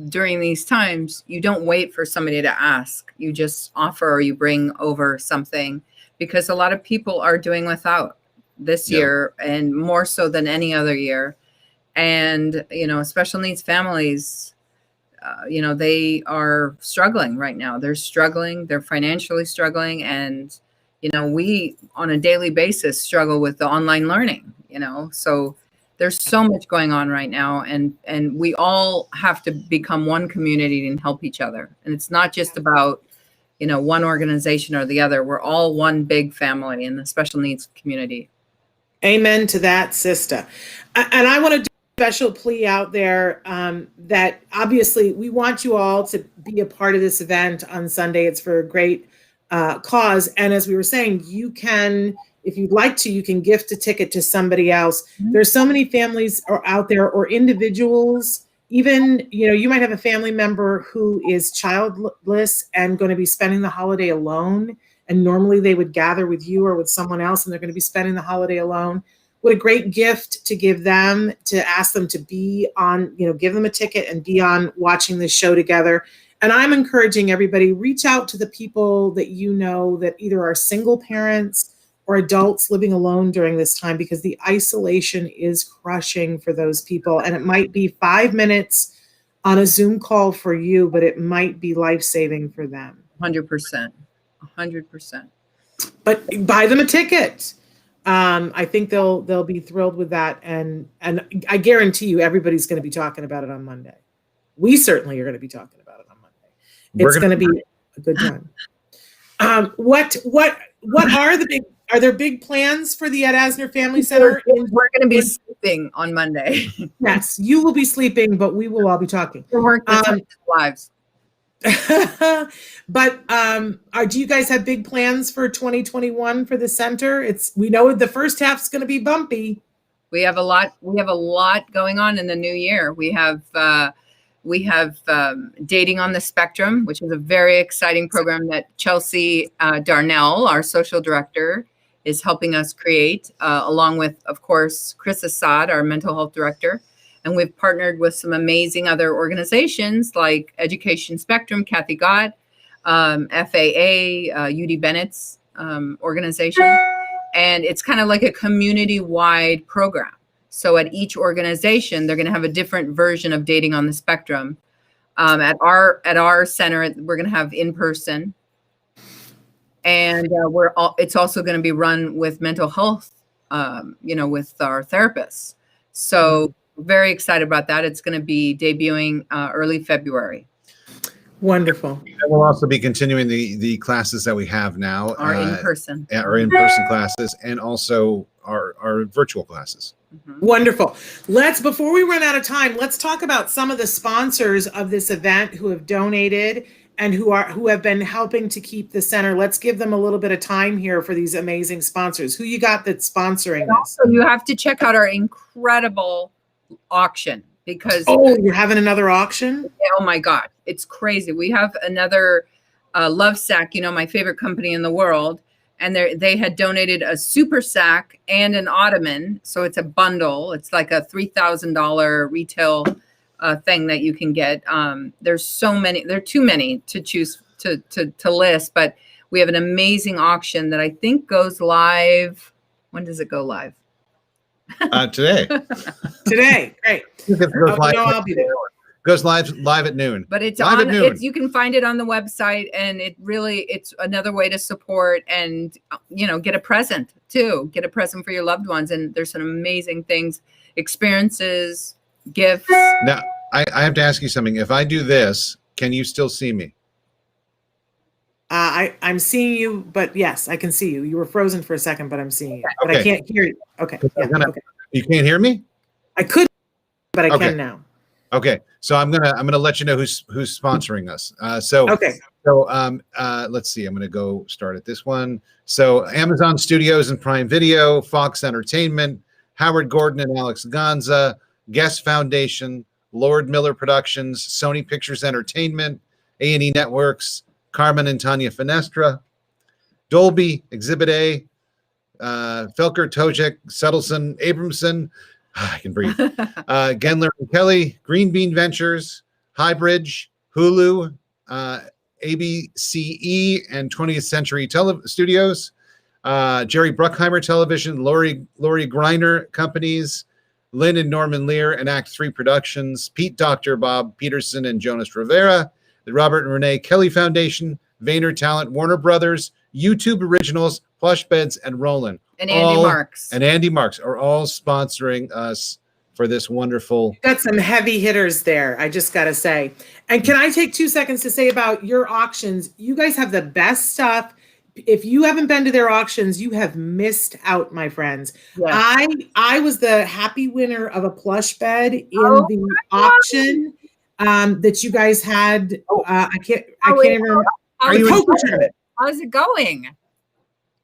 during these times, you don't wait for somebody to ask. You just offer, or you bring over something, because a lot of people are doing without this year, and more so than any other year. And, you know, special needs families, you know, they are struggling right now. They're struggling. They're financially struggling. And, you know, we on a daily basis struggle with the online learning, you know, so there's so much going on right now, and we all have to become one community and help each other. And it's not just about, you know, one organization or the other. We're all one big family in the special needs community. Amen to that, sister. And I want to do a special plea out there that obviously we want you all to be a part of this event on Sunday. It's for a great cause. And as we were saying, you can, if you'd like to, you can gift a ticket to somebody else. There's so many families are out there, or individuals, even, you know, you might have a family member who is childless and going to be spending the holiday alone. And normally they would gather with you or with someone else, and they're going to be spending the holiday alone. What a great gift to give them, to ask them to be on, you know, give them a ticket and be on watching this show together. And I'm encouraging everybody, reach out to the people that you know that either are single parents or adults living alone during this time, because the isolation is crushing for those people. And it might be 5 minutes on a Zoom call for you, but it might be life-saving for them. 100%. 100%. But buy them a ticket. I think they'll be thrilled with that. And I guarantee you everybody's going to be talking about it on Monday. We certainly are going to be talking about it on Monday. It's going to be a good time. What are there big plans for the Ed Asner Family Center? We're going to be sleeping on Monday. Yes, you will be sleeping, but we will all be talking. We're working lives. But do you guys have big plans for 2021 for the center? We know the first half's going to be bumpy. We have a lot going on in the new year. We have Dating on the Spectrum, which is a very exciting program that Chelsea Darnell, our social director, is helping us create, along with, of course, Chris Assad, our mental health director. And we've partnered with some amazing other organizations like Education Spectrum, Kathy Gott, FAA, UD Bennett's organization. And it's kind of like a community-wide program. So at each organization, they're going to have a different version of Dating on the Spectrum. At our center, we're going to have in-person. And it's also going to be run with mental health, with our therapists. So very excited about that. It's going to be debuting early February. Wonderful. And we'll also be continuing the classes that we have now. Our in-person classes, and also our virtual classes. Mm-hmm. Wonderful. Before we run out of time, let's talk about some of the sponsors of this event who have donated and who have been helping to keep the center. Let's give them a little bit of time here for these amazing sponsors. Who you got that's sponsoring this? Also, you have to check out our incredible auction, because you're having another auction? Oh my God, it's crazy. We have another Love Sack, my favorite company in the world, and they had donated a super sack and an ottoman, so it's a bundle. It's like a $3,000 retail thing that you can get. There's so many. There are too many to choose to list, but we have an amazing auction that I think goes live. When does it go live? Today. Today, great. I'll be there. Goes live at noon. But it's live at noon. You can find it on the website, and it's another way to support and get a present too. Get a present for your loved ones, and there's some amazing things, experiences, gifts. Now, I have to ask you something. If I do this, can you still see me? I'm seeing you, but yes, I can see you. You were frozen for a second, but I'm seeing you. But okay. I can't hear you. Okay. Yeah, okay. You can't hear me? I could, but I Okay. can now. Okay, so I'm gonna let you know who's sponsoring us. Okay. So let's see. I'm gonna go start at this one. So Amazon Studios and Prime Video, Fox Entertainment, Howard Gordon and Alex Gonza, Guest Foundation, Lord Miller Productions, Sony Pictures Entertainment, A&E Networks, Carmen and Tanya Finestra, Dolby, Exhibit A, Felker, Tojek, Settleson, Abramson. I can breathe. Gendler and Kelly, Green Bean Ventures, Highbridge, Hulu, ABCE and 20th Century Studios, Jerry Bruckheimer Television, Lori Greiner Companies, Lynn and Norman Lear and Act 3 Productions, Pete Dr. Bob Peterson and Jonas Rivera, the Robert and Renee Kelly Foundation, Vayner Talent, Warner Brothers, YouTube Originals, Plush Beds, and Roland. And Andy Marks. And Andy Marks are all sponsoring us for this wonderful. Got some heavy hitters there, I just got to say. And can I take 2 seconds to say about your auctions? You guys have the best stuff. If you haven't been to their auctions, you have missed out, my friends. Yeah. I was the happy winner of a plush bed in the auction that you guys had. I can't even remember. The poker tournament. How's it going?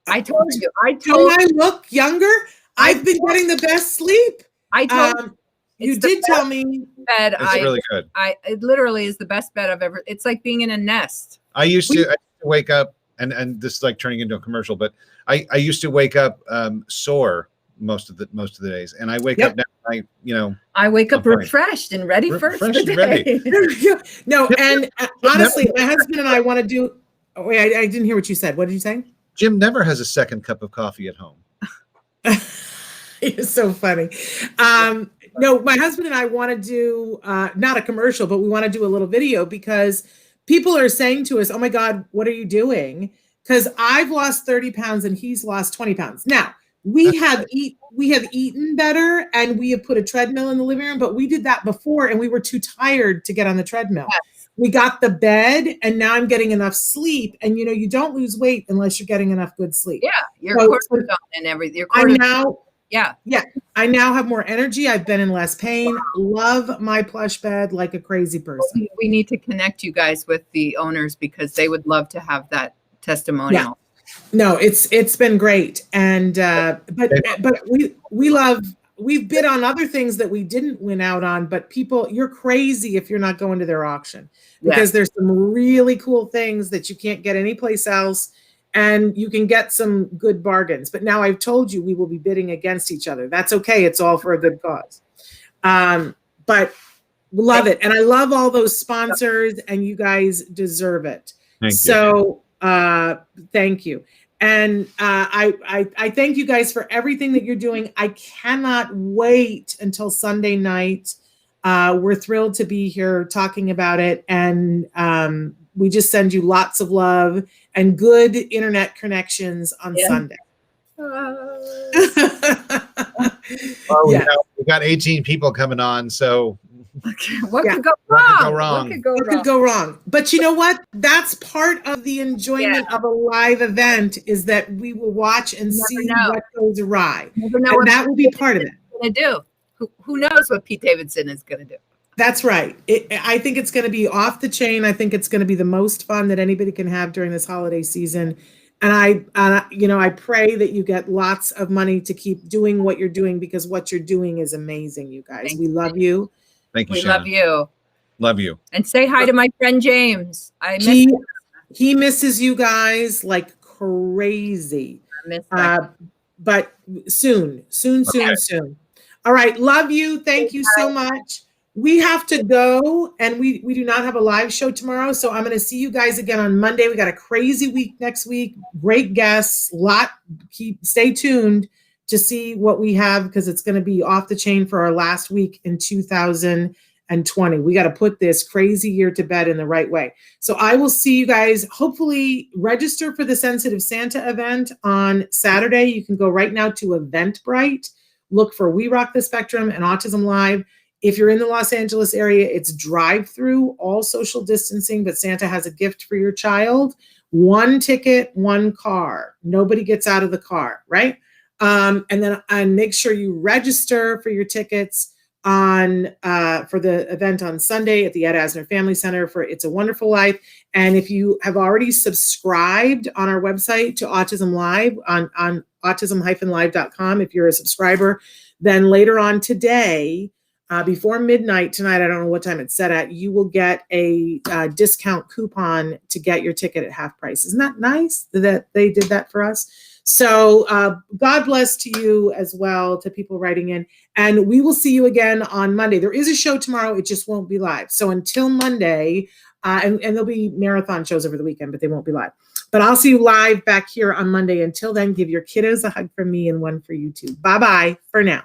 I told you. Don't I look younger? I've been getting the best sleep. I told you. You did tell me. Bed. It's really good. It literally is the best bed I've ever. It's like being in a nest. I used to wake up, and this is like turning into a commercial, but I used to wake up sore most of the days, and I wake up now. I wake up refreshed and ready for the day. No, and honestly, my husband and I want to do. Oh, wait, I didn't hear what you said. What did you say? Jim never has a second cup of coffee at home. It's so funny. No, my husband and I want to do not a commercial, but we want to do a little video because people are saying to us, "Oh my God, what are you doing?" Because I've lost 30 pounds and he's lost 20 pounds. Now we have eaten better and we have put a treadmill in the living room, but we did that before and we were too tired to get on the treadmill. Yes. We got the bed and now I'm getting enough sleep. And you don't lose weight unless you're getting enough good sleep. Yeah, your cortisol and everything. I now have more energy. I've been in less pain. Love my plush bed like a crazy person. We need to connect you guys with the owners because they would love to have that testimonial. Yeah. No, it's been great. And but we've bid on other things that we didn't win out on, but people, you're crazy if you're not going to their auction because there's some really cool things that you can't get anyplace else. And you can get some good bargains. But now I've told you we will be bidding against each other. That's okay. It's all for a good cause. But love it. And I love all those sponsors and you guys deserve it. Thank you. And I thank you guys for everything that you're doing. I cannot wait until Sunday night. We're thrilled to be here talking about it. And we just send you lots of love and good internet connections on Sunday. We got 18 people coming on, so what could go wrong? What could go wrong? But you know what? That's part of the enjoyment of a live event is that we will watch and see what goes awry. And that will be part of it. Going to do? Who knows what Pete Davidson is going to do? That's right. I think it's going to be off the chain. I think it's going to be the most fun that anybody can have during this holiday season. And I pray that you get lots of money to keep doing what you're doing because what you're doing is amazing, you guys. We love you. Thank you, we Shannon. love you. Love you. And say hi to my friend James. He misses you guys like crazy. I miss that. But soon. All right. Love you. Thank you so much. We have to go and we do not have a live show tomorrow. So I'm going to see you guys again on Monday. We got a crazy week next week. Great guests. Stay tuned to see what we have because it's going to be off the chain for our last week in 2020. We got to put this crazy year to bed in the right way. So I will see you guys. Hopefully register for the Sensitive Santa event on Saturday. You can go right now to Eventbrite. Look for We Rock the Spectrum and Autism Live. If you're in the Los Angeles area, it's drive-through, all social distancing, but Santa has a gift for your child. 1 ticket, 1 car. Nobody gets out of the car, right? And make sure you register for your tickets on for the event on Sunday at the Ed Asner Family Center for It's a Wonderful Life. And if you have already subscribed on our website to Autism Live on autism-live.com, if you're a subscriber, then later on today, before midnight tonight, I don't know what time it's set at, you will get a discount coupon to get your ticket at half price. Isn't that nice that they did that for us? So God bless to you as well, to people writing in. And we will see you again on Monday. There is a show tomorrow. It just won't be live. So until Monday, and there'll be marathon shows over the weekend, but they won't be live. But I'll see you live back here on Monday. Until then, give your kiddos a hug from me and one for you too. Bye-bye for now.